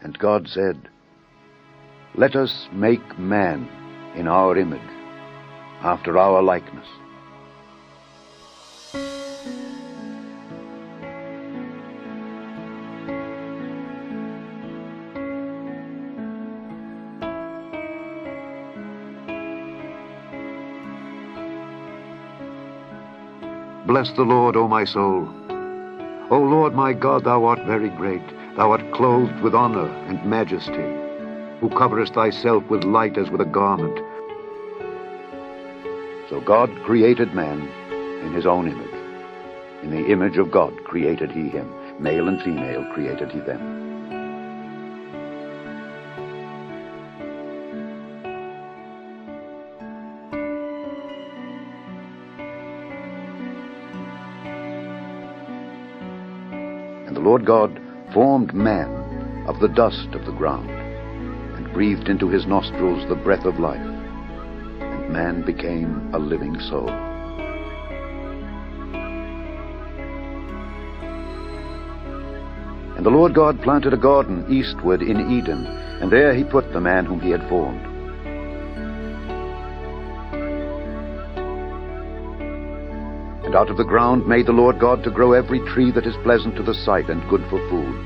And God said, "Let us make man in our image, after our likeness." Bless the Lord, O my soul. O Lord my God, thou art very great. Thou art clothed with honor and majesty, who coverest thyself with light as with a garment. So God created man in his own image. In the image of God created he him. Male and female created he them. And the Lord God formed man of the dust of the ground, and breathed into his nostrils the breath of life, and man became a living soul. And the Lord God planted a garden eastward in Eden, and there he put the man whom he had formed. And out of the ground made the Lord God to grow every tree that is pleasant to the sight and good for food,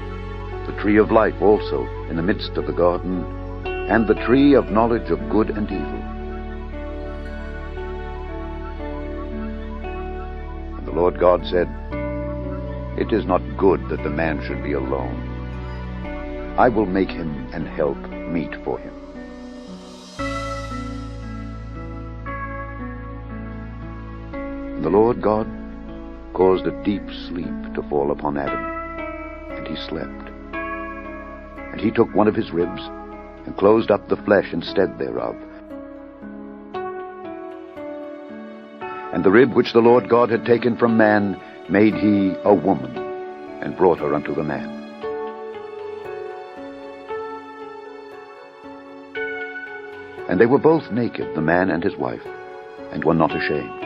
the tree of life also in the midst of the garden, and the tree of knowledge of good and evil. And the Lord God said, "It is not good that the man should be alone. I will make him an help meet for him." The Lord God caused a deep sleep to fall upon Adam, and he slept. And he took one of his ribs, and closed up the flesh instead thereof. And the rib which the Lord God had taken from man made he a woman, and brought her unto the man. And they were both naked, the man and his wife, and were not ashamed.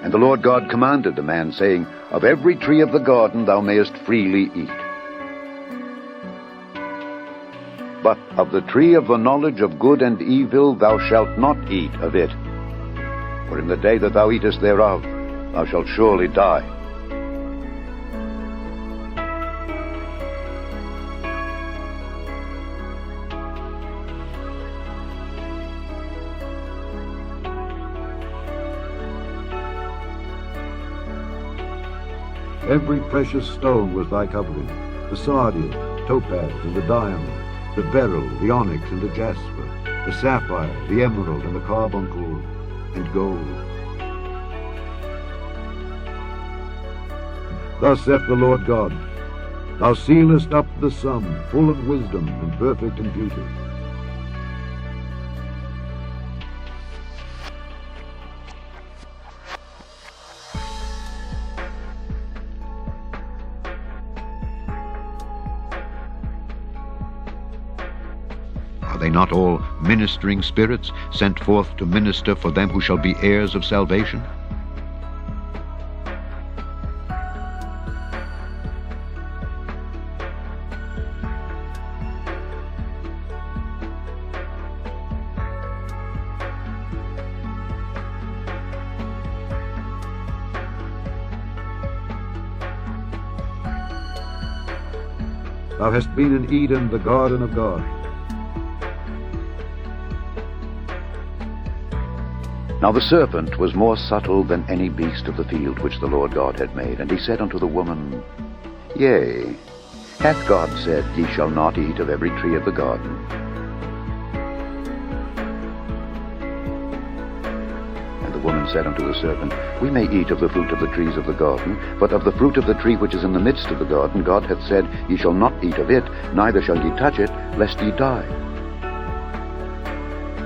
And the Lord God commanded the man, saying, "Of every tree of the garden thou mayest freely eat. But of the tree of the knowledge of good and evil thou shalt not eat of it. For in the day that thou eatest thereof, thou shalt surely die." Every precious stone was thy covering, the sardius, topaz, and the diamond, the beryl, the onyx, and the jasper, the sapphire, the emerald, and the carbuncle, and gold. Thus saith the Lord God, Thou sealest up the sum, full of wisdom and perfect in beauty. Are they not all ministering spirits, sent forth to minister for them who shall be heirs of salvation? Thou hast been in Eden, the garden of God. Now the serpent was more subtle than any beast of the field which the Lord God had made. And he said unto the woman, Yea, hath God said, Ye shall not eat of every tree of the garden? And the woman said unto the serpent, We may eat of the fruit of the trees of the garden, but of the fruit of the tree which is in the midst of the garden, God hath said, Ye shall not eat of it, neither shall ye touch it, lest ye die.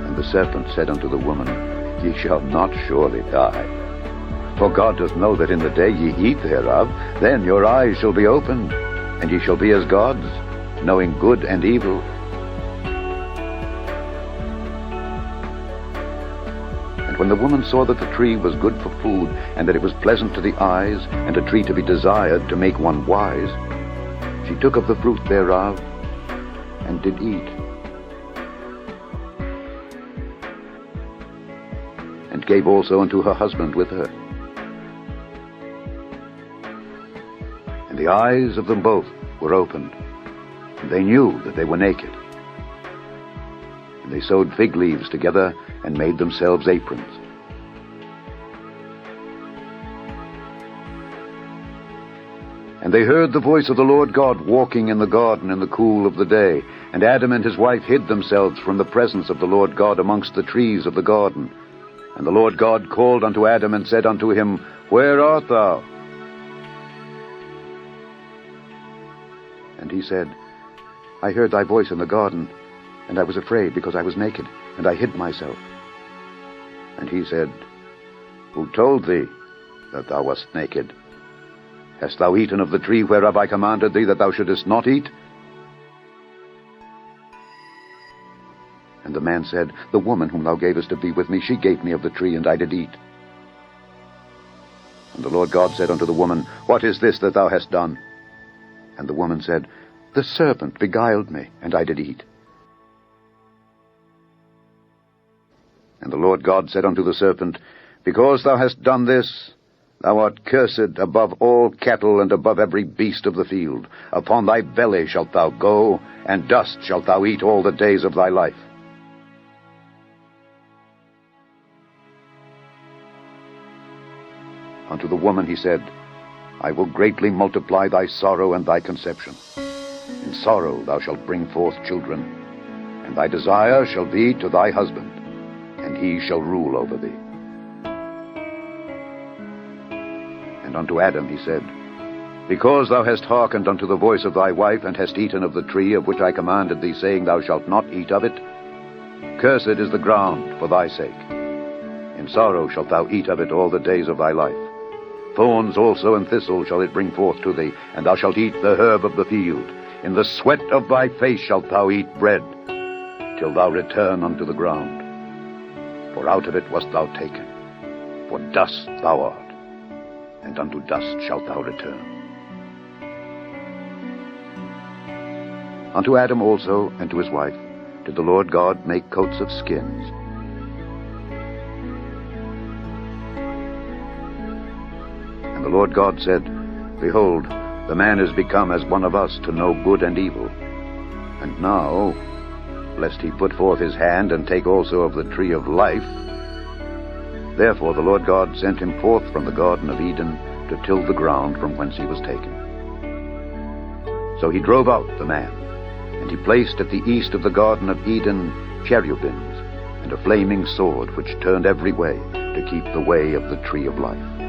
And the serpent said unto the woman, Ye shall not surely die. For God doth know that in the day ye eat thereof, then your eyes shall be opened, and ye shall be as gods, knowing good and evil. And when the woman saw that the tree was good for food, and that it was pleasant to the eyes, and a tree to be desired to make one wise, she took of the fruit thereof, and did eat, and gave also unto her husband with her. And the eyes of them both were opened, and they knew that they were naked. And they sewed fig leaves together, and made themselves aprons. And they heard the voice of the Lord God walking in the garden in the cool of the day. And Adam and his wife hid themselves from the presence of the Lord God amongst the trees of the garden. And the Lord God called unto Adam, and said unto him, Where art thou? And he said, I heard thy voice in the garden, and I was afraid, because I was naked, and I hid myself. And he said, Who told thee that thou wast naked? Hast thou eaten of the tree whereof I commanded thee that thou shouldest not eat? And the man said, The woman whom thou gavest to be with me, she gave me of the tree, and I did eat. And the Lord God said unto the woman, What is this that thou hast done? And the woman said, The serpent beguiled me, and I did eat. And the Lord God said unto the serpent, Because thou hast done this, thou art cursed above all cattle and above every beast of the field. Upon thy belly shalt thou go, and dust shalt thou eat all the days of thy life. Unto the woman he said, I will greatly multiply thy sorrow and thy conception. In sorrow thou shalt bring forth children, and thy desire shall be to thy husband, and he shall rule over thee. And unto Adam he said, Because thou hast hearkened unto the voice of thy wife, and hast eaten of the tree of which I commanded thee, saying, Thou shalt not eat of it, cursed is the ground for thy sake. In sorrow shalt thou eat of it all the days of thy life. Thorns also and thistles shall it bring forth to thee, and thou shalt eat the herb of the field. In the sweat of thy face shalt thou eat bread, till thou return unto the ground. For out of it wast thou taken, for dust thou art, and unto dust shalt thou return. Unto Adam also and to his wife did the Lord God make coats of skins. And the Lord God said, Behold, the man is become as one of us to know good and evil. And now, lest he put forth his hand and take also of the tree of life, therefore the Lord God sent him forth from the Garden of Eden to till the ground from whence he was taken. So he drove out the man, and he placed at the east of the Garden of Eden cherubims, and a flaming sword which turned every way to keep the way of the tree of life.